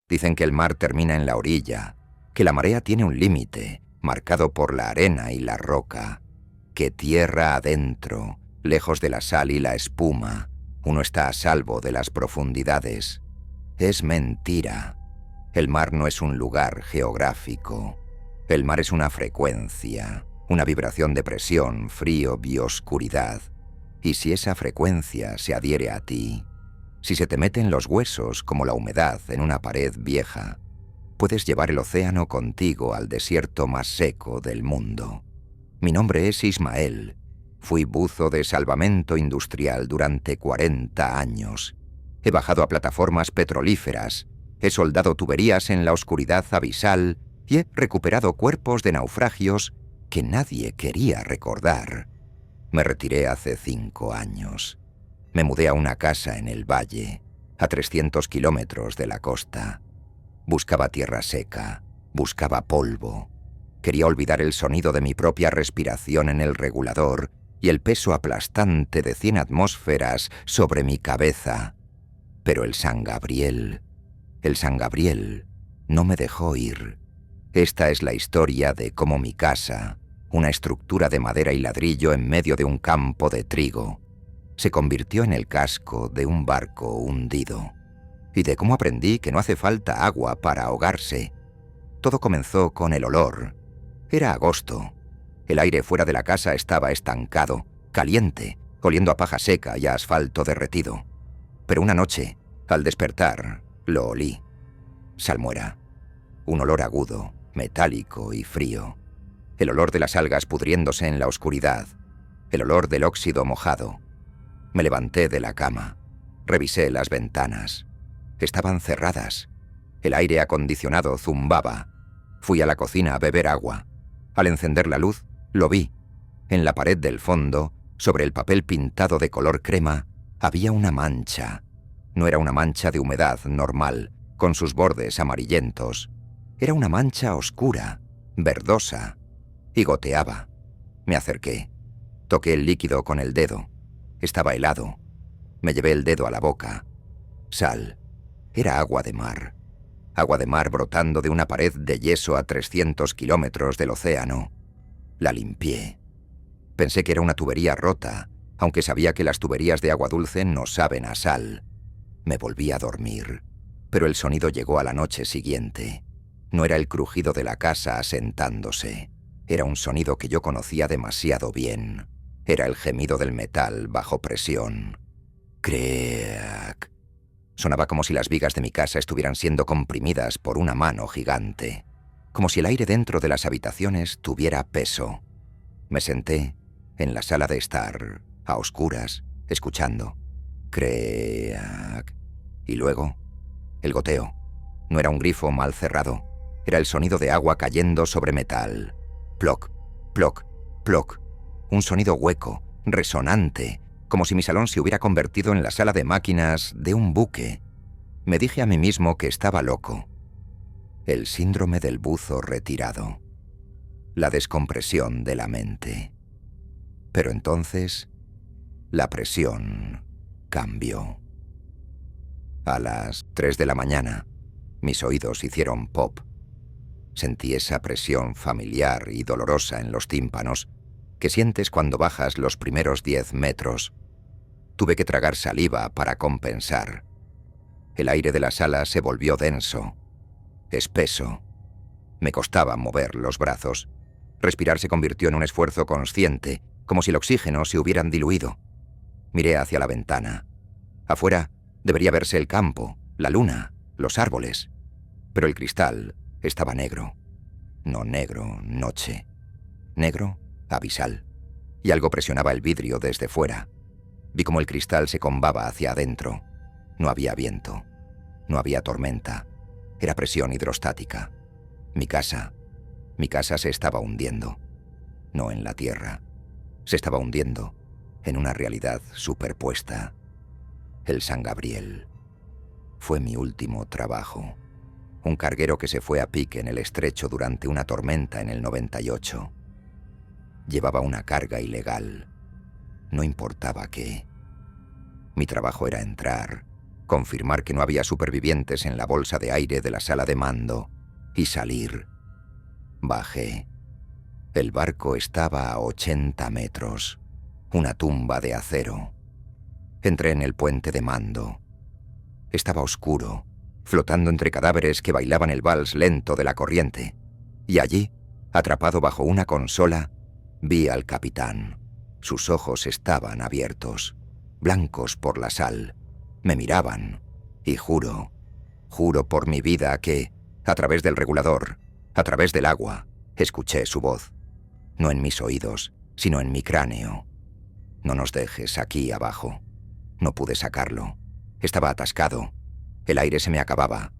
Dicen que el mar termina en la orilla, que la marea tiene un límite, marcado por la arena y la roca, que tierra adentro, lejos de la sal y la espuma, uno está a salvo de las profundidades. Es mentira. El mar no es un lugar geográfico. El mar es una frecuencia, una vibración de presión, frío y oscuridad. Y si esa frecuencia se adhiere a ti, si se te mete en los huesos como la humedad en una pared vieja, puedes llevar el océano contigo al desierto más seco del mundo. Mi nombre es Ismael. Fui buzo de salvamento industrial durante 40 años. He bajado a plataformas petrolíferas, he soldado tuberías en la oscuridad abisal y he recuperado cuerpos de naufragios que nadie quería recordar. Me retiré hace 5 años. Me mudé a una casa en el valle, a 300 kilómetros de la costa. Buscaba tierra seca, buscaba polvo. Quería olvidar el sonido de mi propia respiración en el regulador y el peso aplastante de 100 atmósferas sobre mi cabeza. Pero el San Gabriel no me dejó ir. Esta es la historia de cómo mi casa, una estructura de madera y ladrillo en medio de un campo de trigo, se convirtió en el casco de un barco hundido. Y de cómo aprendí que no hace falta agua para ahogarse. Todo comenzó con el olor. Era agosto. El aire fuera de la casa estaba estancado, caliente, oliendo a paja seca y a asfalto derretido. Pero una noche, al despertar, lo olí. Salmuera. Un olor agudo, metálico y frío. El olor de las algas pudriéndose en la oscuridad. El olor del óxido mojado. Me levanté de la cama. Revisé las ventanas. Estaban cerradas. El aire acondicionado zumbaba. Fui a la cocina a beber agua. Al encender la luz, lo vi. En la pared del fondo, sobre el papel pintado de color crema, había una mancha. No era una mancha de humedad normal, con sus bordes amarillentos. Era una mancha oscura, verdosa, y goteaba. Me acerqué. Toqué el líquido con el dedo. Estaba helado. Me llevé el dedo a la boca. Sal. Era agua de mar. Agua de mar brotando de una pared de yeso a 300 kilómetros del océano. La limpié. Pensé que era una tubería rota, aunque sabía que las tuberías de agua dulce no saben a sal. Me volví a dormir, pero el sonido llegó a la noche siguiente. No era el crujido de la casa asentándose. Era un sonido que yo conocía demasiado bien. Era el gemido del metal bajo presión. Crack. Sonaba como si las vigas de mi casa estuvieran siendo comprimidas por una mano gigante. Como si el aire dentro de las habitaciones tuviera peso. Me senté en la sala de estar, a oscuras, escuchando. Crack. Y luego, el goteo. No era un grifo mal cerrado. Era el sonido de agua cayendo sobre metal. Ploc, ploc, ploc. Un sonido hueco, resonante, como si mi salón se hubiera convertido en la sala de máquinas de un buque. Me dije a mí mismo que estaba loco. El síndrome del buzo retirado. La descompresión de la mente. Pero entonces, la presión cambió. A las 3 de la mañana, mis oídos hicieron pop. Sentí esa presión familiar y dolorosa en los tímpanos que sientes cuando bajas los primeros 10 metros. Tuve que tragar saliva para compensar. El aire de la sala se volvió denso, espeso. Me costaba mover los brazos. Respirar se convirtió en un esfuerzo consciente, como si el oxígeno se hubieran diluido. Miré hacia la ventana. Afuera debería verse el campo, la luna, los árboles. Pero el cristal estaba negro. No negro, noche. Negro, abisal. Y algo presionaba el vidrio desde fuera. Vi cómo el cristal se combaba hacia adentro. No había viento. No había tormenta. Era presión hidrostática. Mi casa se estaba hundiendo. No en la tierra. Se estaba hundiendo en una realidad superpuesta. El San Gabriel. Fue mi último trabajo. Un carguero que se fue a pique en el estrecho durante una tormenta en el 98. Llevaba una carga ilegal. No importaba qué. Mi trabajo era entrar, confirmar que no había supervivientes en la bolsa de aire de la sala de mando y salir. Bajé. El barco estaba a 80 metros, una tumba de acero. Entré en el puente de mando. Estaba oscuro, flotando entre cadáveres que bailaban el vals lento de la corriente, y allí, atrapado bajo una consola, vi al capitán. Sus ojos estaban abiertos, blancos por la sal. Me miraban, y juro por mi vida que, a través del regulador, a través del agua, escuché su voz. No en mis oídos, sino en mi cráneo. No nos dejes aquí abajo. No pude sacarlo. Estaba atascado. El aire se me acababa.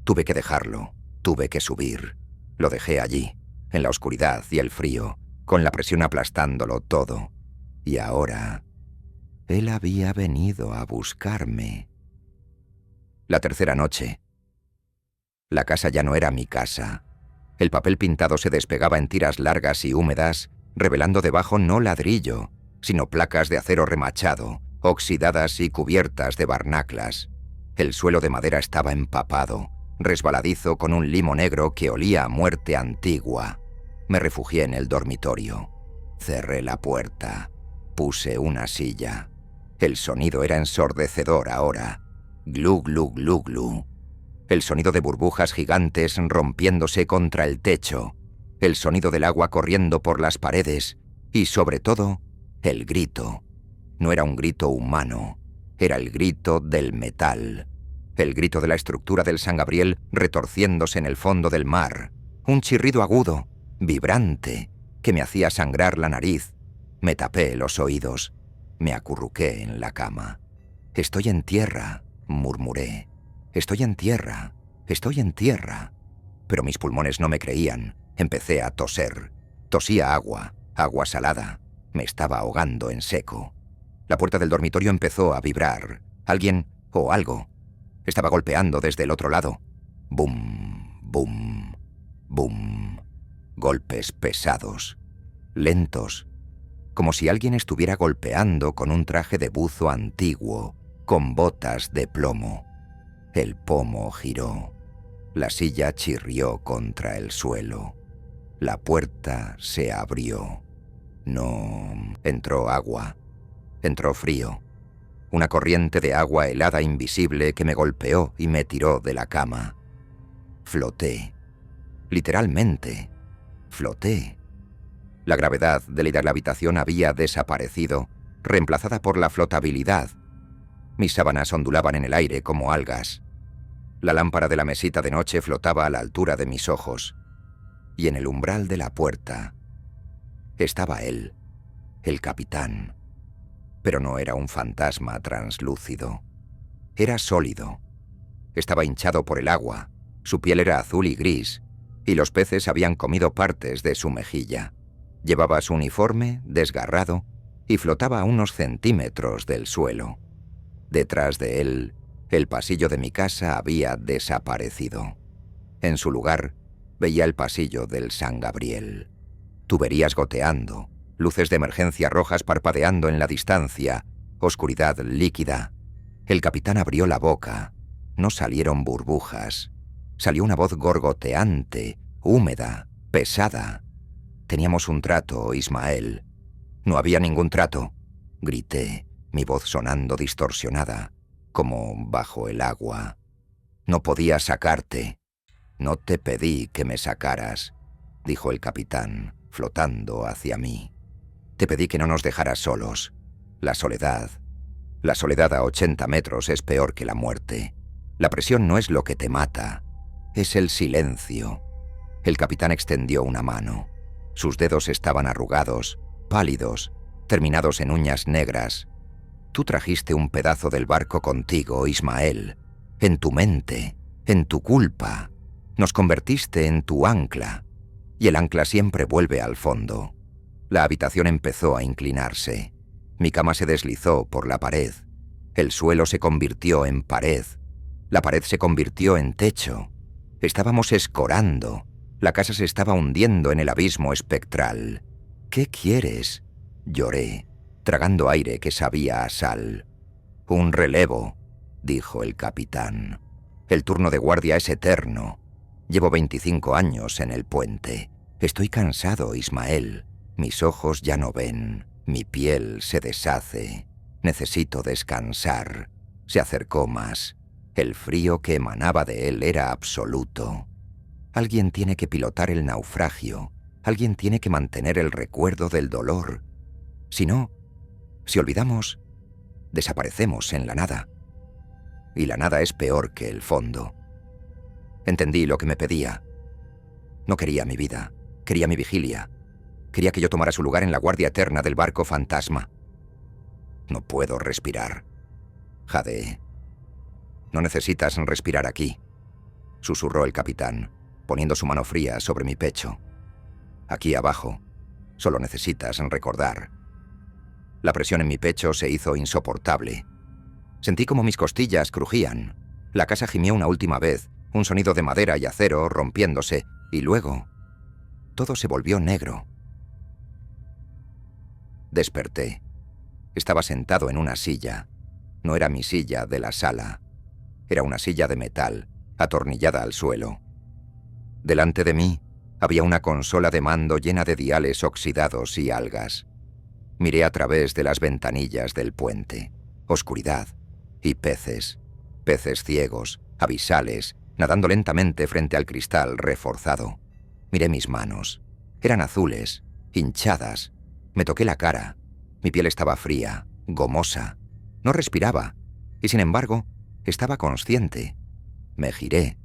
Tuve que dejarlo. Tuve que subir. Lo dejé allí, en la oscuridad y el frío, con la presión aplastándolo todo. Y ahora, él había venido a buscarme. La tercera noche. La casa ya no era mi casa. El papel pintado se despegaba en tiras largas y húmedas, revelando debajo no ladrillo, sino placas de acero remachado, oxidadas y cubiertas de barnaclas. El suelo de madera estaba empapado, resbaladizo con un limo negro que olía a muerte antigua. Me refugié en el dormitorio. Cerré la puerta. Puse una silla. El sonido era ensordecedor ahora. Glu, glu, glu, glu. El sonido de burbujas gigantes rompiéndose contra el techo. El sonido del agua corriendo por las paredes. Y sobre todo, el grito. No era un grito humano. Era el grito del metal. El grito de la estructura del San Gabriel retorciéndose en el fondo del mar. Un chirrido agudo, vibrante, que me hacía sangrar la nariz. Me tapé los oídos. Me acurruqué en la cama. «Estoy en tierra», murmuré. «Estoy en tierra. Estoy en tierra». Pero mis pulmones no me creían. Empecé a toser. Tosía agua, agua salada. Me estaba ahogando en seco. La puerta del dormitorio empezó a vibrar. Alguien o algo estaba golpeando desde el otro lado. Bum, bum, bum. Golpes pesados, lentos, como si alguien estuviera golpeando con un traje de buzo antiguo, con botas de plomo. El pomo giró. La silla chirrió contra el suelo. La puerta se abrió. No, entró agua. Entró frío. Una corriente de agua helada invisible que me golpeó y me tiró de la cama. Floté. Literalmente, floté. La gravedad de la habitación había desaparecido, reemplazada por la flotabilidad. Mis sábanas ondulaban en el aire como algas. La lámpara de la mesita de noche flotaba a la altura de mis ojos. Y en el umbral de la puerta estaba él, el capitán. Pero no era un fantasma translúcido. Era sólido. Estaba hinchado por el agua. Su piel era azul y gris, y los peces habían comido partes de su mejilla. Llevaba su uniforme desgarrado y flotaba a unos centímetros del suelo. Detrás de él, el pasillo de mi casa había desaparecido. En su lugar, veía el pasillo del San Gabriel. Tuberías goteando, luces de emergencia rojas parpadeando en la distancia, oscuridad líquida. El capitán abrió la boca. No salieron burbujas. Salió una voz gorgoteante, húmeda, pesada. «Teníamos un trato, Ismael». «No había ningún trato», grité, mi voz sonando distorsionada, como bajo el agua. «No podía sacarte». «No te pedí que me sacaras», dijo el capitán, flotando hacia mí. «Te pedí que no nos dejaras solos. La soledad a 80 metros es peor que la muerte. La presión no es lo que te mata, es el silencio». El capitán extendió una mano. Sus dedos estaban arrugados, pálidos, terminados en uñas negras. «Tú trajiste un pedazo del barco contigo, Ismael. En tu mente, en tu culpa. Nos convertiste en tu ancla. Y el ancla siempre vuelve al fondo». La habitación empezó a inclinarse. Mi cama se deslizó por la pared. El suelo se convirtió en pared. La pared se convirtió en techo. Estábamos escorando. La casa se estaba hundiendo en el abismo espectral. «¿Qué quieres?», lloré, tragando aire que sabía a sal. «Un relevo», dijo el capitán. «El turno de guardia es eterno. Llevo 25 años en el puente. Estoy cansado, Ismael. Mis ojos ya no ven. Mi piel se deshace. Necesito descansar». Se acercó más. El frío que emanaba de él era absoluto. Alguien tiene que pilotar el naufragio. Alguien tiene que mantener el recuerdo del dolor. Si no, si olvidamos, desaparecemos en la nada. Y la nada es peor que el fondo. Entendí lo que me pedía. No quería mi vida, quería mi vigilia. Quería que yo tomara su lugar en la guardia eterna del barco fantasma. No puedo respirar. Jadeé. «No necesitas respirar aquí», susurró el capitán, poniendo su mano fría sobre mi pecho. «Aquí abajo, solo necesitas recordar». La presión en mi pecho se hizo insoportable. Sentí como mis costillas crujían. La casa gimió una última vez, un sonido de madera y acero rompiéndose, y luego todo se volvió negro. Desperté. Estaba sentado en una silla. No era mi silla de la sala. Era una silla de metal, atornillada al suelo. Delante de mí había una consola de mando llena de diales oxidados y algas. Miré a través de las ventanillas del puente. Oscuridad y peces. Peces ciegos, abisales, nadando lentamente frente al cristal reforzado. Miré mis manos. Eran azules, hinchadas. Me toqué la cara. Mi piel estaba fría, gomosa. No respiraba, y sin embargo, estaba consciente. Me giré.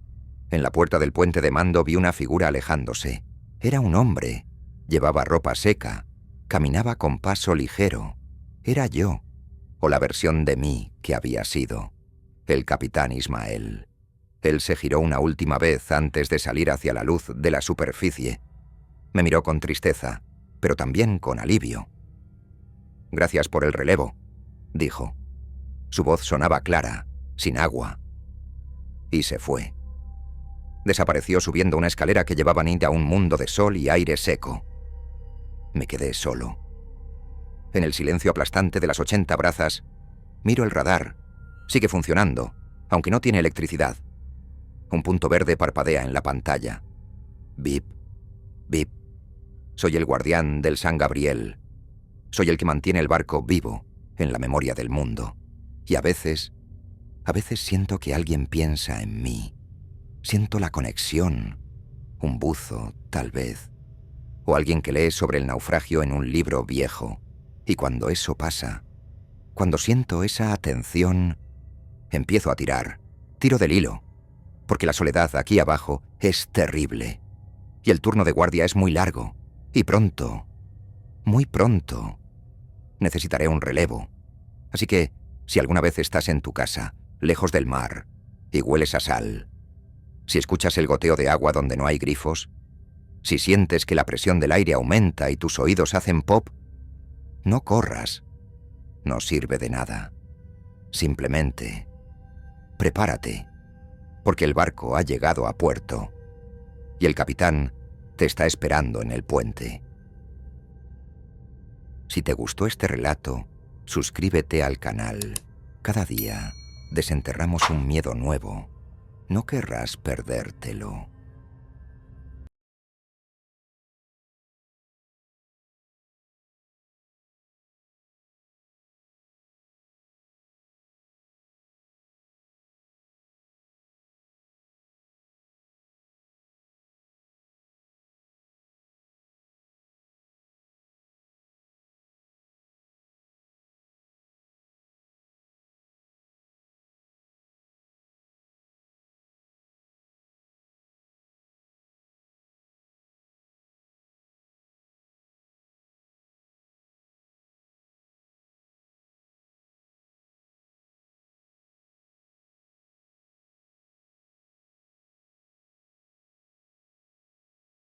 En la puerta del puente de mando vi una figura alejándose. Era un hombre. Llevaba ropa seca. Caminaba con paso ligero. Era yo, o la versión de mí que había sido. El capitán Ismael. Él se giró una última vez antes de salir hacia la luz de la superficie. Me miró con tristeza, pero también con alivio. «Gracias por el relevo», dijo. Su voz sonaba clara, sin agua. Y se fue. Desapareció subiendo una escalera que llevaba a un mundo de sol y aire seco. Me quedé solo. En el silencio aplastante de las 80 brazas, miro el radar. Sigue funcionando, aunque no tiene electricidad. Un punto verde parpadea en la pantalla. Bip, bip. Soy el guardián del San Gabriel. Soy el que mantiene el barco vivo en la memoria del mundo. Y a veces siento que alguien piensa en mí. Siento la conexión. Un buzo, tal vez. O alguien que lee sobre el naufragio en un libro viejo. Y cuando eso pasa, cuando siento esa atención, empiezo a tirar. Tiro del hilo. Porque la soledad aquí abajo es terrible. Y el turno de guardia es muy largo. Y pronto, muy pronto, necesitaré un relevo. Así que, si alguna vez estás en tu casa, lejos del mar, y hueles a sal, si escuchas el goteo de agua donde no hay grifos, si sientes que la presión del aire aumenta y tus oídos hacen pop, no corras. No sirve de nada. Simplemente, prepárate, porque el barco ha llegado a puerto, y el capitán te está esperando en el puente. Si te gustó este relato, suscríbete al canal. Cada día desenterramos un miedo nuevo. No querrás perdértelo.